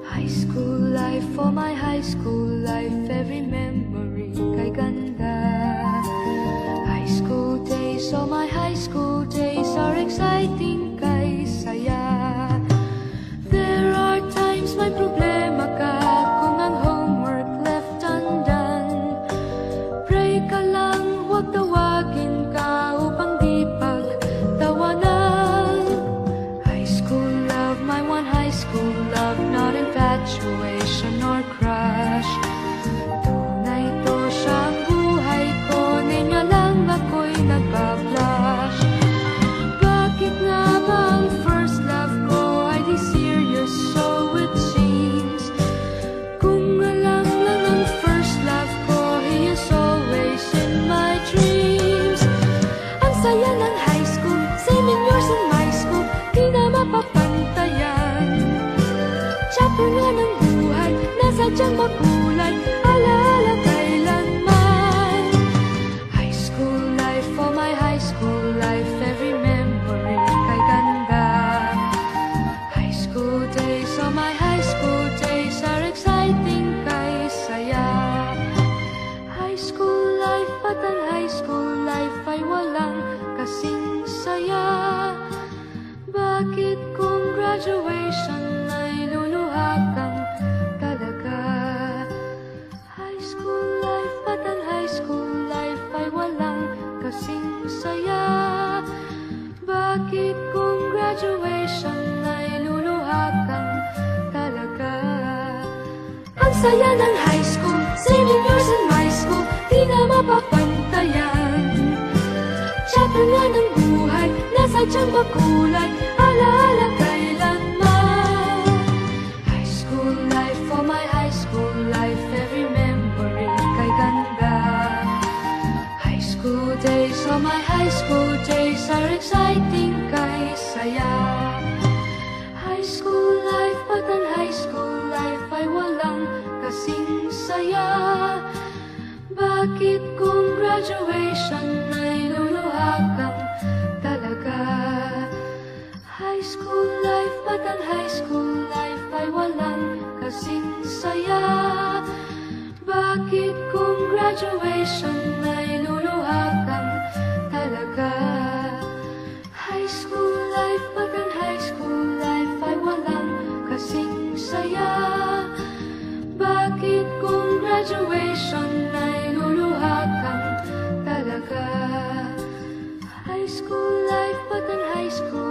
High school life, for my high school life, every memory kay ganda. High school days, oh my high school days are exciting kay saya. There are times may problema ka kung ang homework left undone. Pray ka lang, huwag tawagin ka upang di pagtawanan. High school love, my one high school love, not infatuation or crush. Tunay to siyang buhay ko, niya lang ako'y nagbablush. Bakit nga ba ang first love ko ay di serious, so it seems? Kung alam lang ang first love ko, he is always in my dreams. Ang saya ng high school, same in yours in my school, di na mapapantayan. Chapter nga ng buhay, nasadyang makulay, alaala kailanman. High school life, for my high school life, every memory kay ganda. High school days, oh my high school days are exciting kay saya. High school life, at ang high school life ay walang kasing saya. Bakit kung graduation ay luluha kang talaga? High school life, at ang high school life ay walang kasing saya. Bakit kung graduation ay luluha kang talaga? Ang saya ng high school, same in yours in my school, di na mapapantayan. Chapter nga ng buhay, nasadyang makulay, alaala kailanman. High school life, for my high school life, every memory kay ganda. High school days, oh my high school days are exciting kay saya. High school life, at ang high school life ay walang kasing saya. Bakit kung graduation ay luluha kang talaga? High school life, at ang high school life ay walang kasing saya. Bakit kung graduation ay luluha kang talaga? High school life, at ang high school life ay walang kasing saya. Bakit kung graduation ay luluha kang talaga? High school life, at ang high school